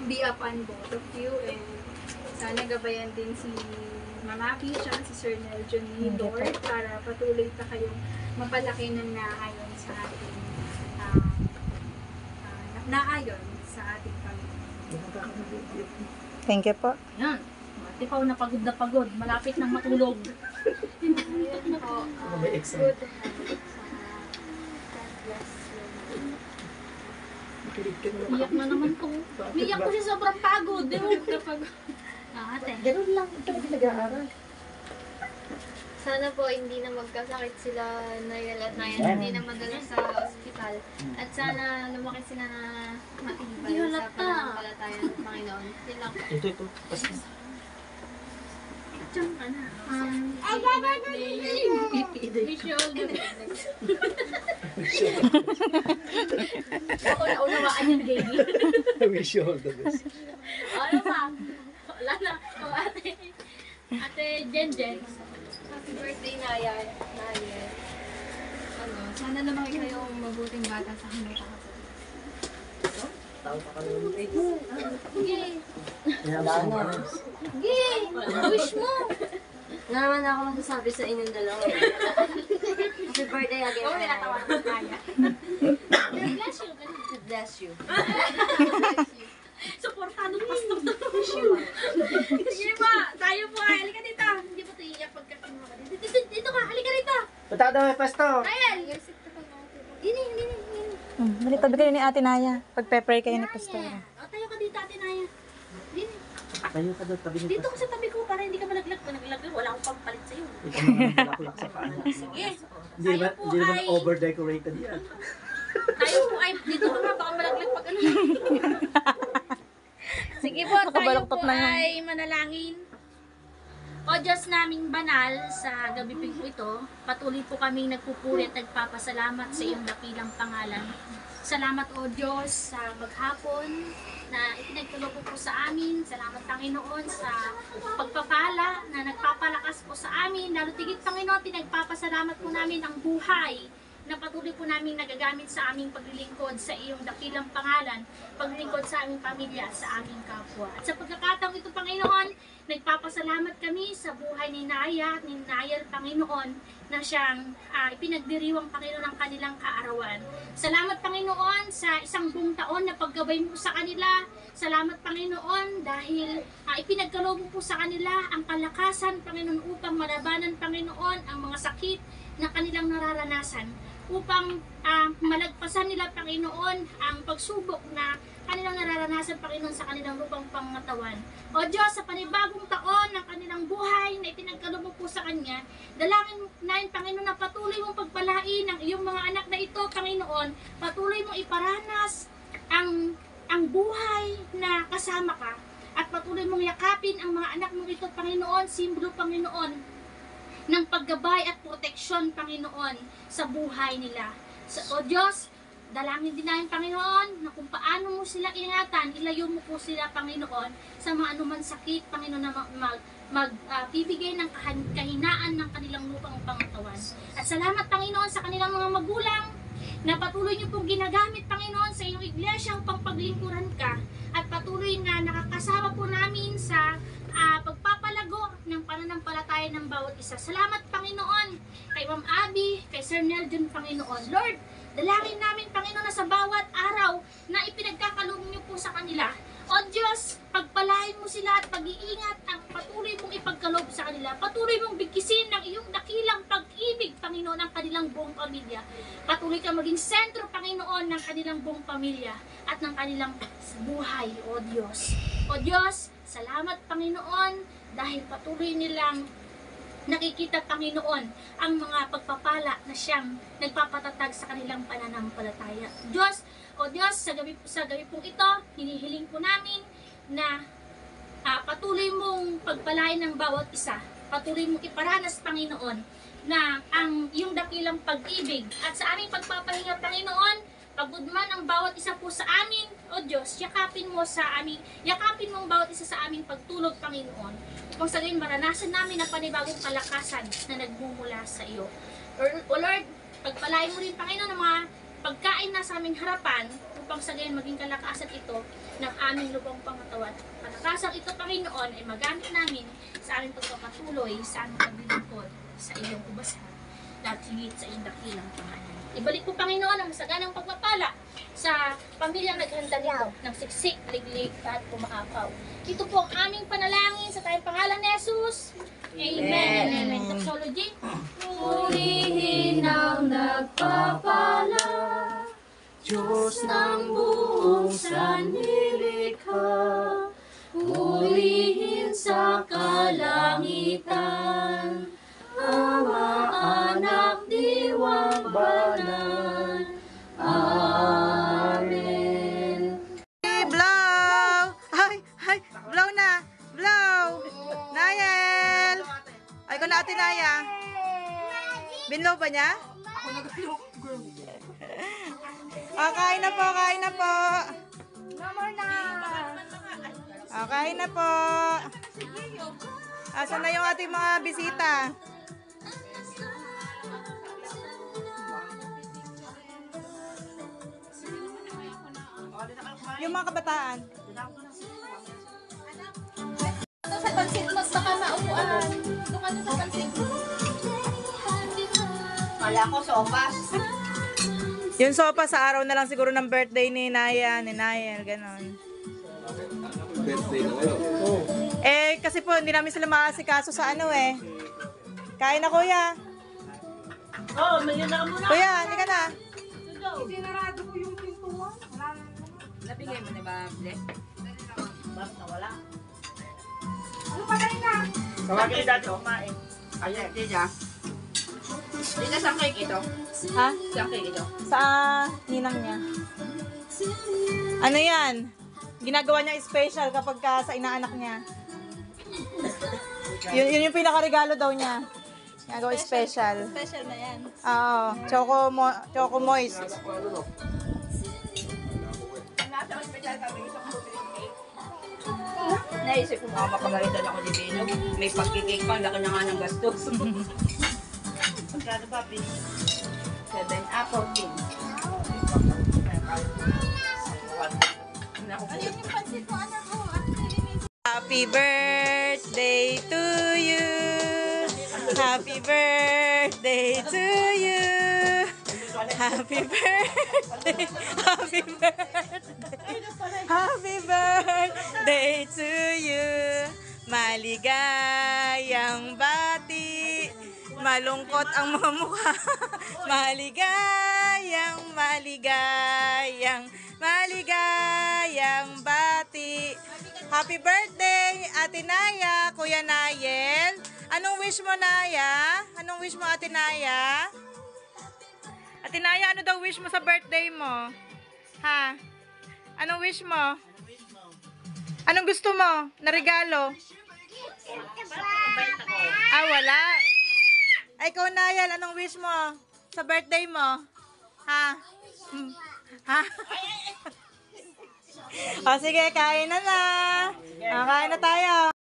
be upon both of you, and sana gabayan din si Mama Pisha, si Sir Neljon ni Lord, para patuloy pa kayong mapalaki ng naayon sa ating naayon sa ating Panginoon. Thank you po. Yan. Ate Pao na pagod, malapit nang matulog. Ayun po, May exam. good health. God bless you. Iyak na naman to. Iyak ko siya sobrang pagod. Kapag... ate. Ganun lang. Talaga nag-aaral. Sana po hindi na magkasakit sila Nayel at Nayan, hindi na madala sa ospital. At sana lumaki sila na matibay sa pananampalataya ng Panginoon. Yun lang po. Ito. Basta. Diyan ka na. Wish you all the best. Ako na unawaan yung baby. I wish you all the best. Ano ba? Wala na. O, ate Jen. Happy birthday, Nayel. Sana lumaki kayong mabuting bata sa kanyang kakasal. Tao pa kami. Sige! Kailangan mo. Sige! Wish mo! Naman ako masasabi sa inyong dalawa. Happy birthday again. Oo, tinatawa ko kaya. Bless you. God bless you. Supportado pastor to wish you. Sige ba? Tayo po. Halika dito. Hindi mo ito iiyak pagkakinuha ka. Dito ka. Halika dito. Punta ka daw may pesto. Nayel! Dini. Dali, tabi kayo ni Ate Naya. Pag-pepray kayo ni Pastor. O, tayo ka dito, Ate Naya. Dini. Tayo ka daw tabi ni Dito pesto. ka sa tabi ko para hindi ka malaglag. Pag naglag, wala akong pampalit sa'yo. Ikaw naman bulaklak sa paa. Sige. Hindi naman over-decorated yan. Tayo po ay dito ka nga. Baka malaglag pag ano. Sige po, tayo Nakabaluktot po na yun. ay manalangin. O Diyos naming banal, sa gabi po ito, patuloy po kaming nagpupuri at nagpapasalamat sa iyong dakilang pangalan. Salamat o Diyos sa maghapon na ipinagtulo po sa amin. Salamat Panginoon sa pagpapala na nagpapalakas po sa amin. Lalo tigit Panginoon, pinagpapasalamat po namin ang buhay na patuloy po namin nagagamit sa aming paglilingkod sa iyong dakilang pangalan, paglilingkod sa aming pamilya, sa aming kapwa. At sa pagkakataong ito, Panginoon, nagpapasalamat kami sa buhay ni Naya, ni Nayel, Panginoon, na siyang ipinagdiriwang, Panginoon, ng kanilang kaarawan. Salamat, Panginoon, sa isang buong taon na paggabay mo sa kanila. Salamat, Panginoon, dahil ipinagkaloob mo po sa kanila ang kalakasan, Panginoon, upang malabanan, Panginoon, ang mga sakit na kanilang nararanasan, upang malagpasan nila, Panginoon, ang pagsubok na kanilang nararanasan, Panginoon, sa kanilang lupang pangatawan. O Diyos, sa panibagong taon ng kanilang buhay na ipinagkaloob mo po sa Kanya, dalangin namin, Panginoon, na patuloy mong pagpalain ang iyong mga anak na ito, Panginoon, patuloy mong iparanas ang buhay na kasama ka, at patuloy mong yakapin ang mga anak mo ito, Panginoon, simbolo, Panginoon, ng paggabay at proteksyon, Panginoon, sa buhay nila. O Diyos, dalangin din namin, Panginoon, na kung paano mo sila ingatan, ilayo mo po sila, Panginoon, sa mga anuman sakit, Panginoon, na magbibigay ng kahinaan ng kanilang lupang pangatawan. At salamat, Panginoon, sa kanilang mga magulang, na patuloy niyo pong ginagamit, Panginoon, sa iyong iglesyang pangpaglingkuran ka, at patuloy na nakakasama po namin sa pagpapalago ng pananampalataya ng bawat isa. Salamat, Panginoon, kay Ma'am Abby, kay Sir Neljon, Panginoon. Lord, dalangin namin, Panginoon, na sa bawat araw na ipinagkakaloob niyo po sa kanila, o Diyos, pagpalain mo sila at pag-iingat ang patuloy mong ipagkaloob sa kanila. Patuloy mong bigkisin ng iyong dakilang pag-ibig, Panginoon, ng kanilang buong pamilya. Patuloy ka maging sentro, Panginoon, ng kanilang buong pamilya at ng kanilang buhay, o Diyos. O Diyos, salamat, Panginoon, dahil patuloy nilang nakikita, Panginoon, ang mga pagpapala na siyang nagpapatatag sa kanilang pananampalataya. Diyos, o Diyos, sa gabi pong ito, hinihiling po namin na patuloy mong pagpalain ng bawat isa. Patuloy mong iparanas, Panginoon, na ang iyong dakilang pag-ibig. At sa aming pagpapahinga, Panginoon, pagod man ang bawat isa po sa amin, o Diyos, yakapin mo ang bawat isa sa aming pagtulog, Panginoon, upang sa gayon maranasan namin ang panibagong kalakasan na nagmumula sa iyo. O Lord, pagpalain mo rin, Panginoon, ang mga pagkain na sa aming harapan, upang sa gayon maging kalakasan ito ng aming lubang pangatawan. Kalakasan ito, Panginoon, ay magamit namin sa aming pagpapatuloy, sa aming paglilingkod, sa iyong kubasan, at higit sa iyong dakilang pangalan. Ibalik po, Panginoon, ang masaganang pagpapala sa pamilyang naghanda nito ng siksik, liglig, at pumaapaw. Ito po ang aming panalangin sa tayong pangalan ni Jesus. Amen. Amen. Doxology. Purihin ang nagpapala, Diyos ng buong sanlilikha. Purihin sa kalangitan, Ama, Anak, Diwang Banal. Amen. Blow! Ay, blow na! Blow! Nayel! Ay, ko na Ate Naya. Binlow ba niya? Ako nag-blow. Kain na po, kain na po. No more na! Kain na po. Asan na yung ating mga bisita? Yung mga kabataan. Ito sa pansit mo, sa kamaupuan. Ito ka sa pansit mo. Kala ko sopas. Yung sopa sa araw na lang siguro ng birthday ni Naya, ni Nayel, ganon. Birthday na ngayon. Kasi po, hindi namin sila maasikaso sa ano eh. Kain na, kuya. Oo, may yun na muna. Kuya, hindi ka na. Sinarado ko yung pintuan. Wala na. Nabigay mo na ba, Ble? Basta wala. Ano pa tayo na? Tawagin ni Dati kumain. Ayan, Tija. Tija, saan cake ito? Ha? Saan cake ito? Sa ninang niya. Ano yan? Ginagawa niya special kapag sa inaanak niya. Yun yung pinakaregalo daw niya. Ginagawa special. Special na yan. Oo. Choco moist. Naisip ko nga mapagalitan ako ni Bino. May pagkikake pa, laki na nga ng gastos. Magkano ba, Bino? 7, 14. Ano yung pansit mo, anak ko? Happy birthday to you. Happy birthday to you. Happy birthday. Happy birthday. Happy birthday to you. Maligayang bati. Malungkot ang mga mukha. Maligayang bati. Happy birthday, Ate Naya, Kuya Nayel. Anong wish mo, Naya? Anong wish mo, Ate Naya? Ate Naya, ano daw wish mo sa birthday mo? Ha? Anong wish mo? Anong gusto mo na regalo? Wala. Ay, ikaw, Nayel, anong wish mo sa birthday mo? Ha? Ha? O, sige, kain na na. Kain na tayo.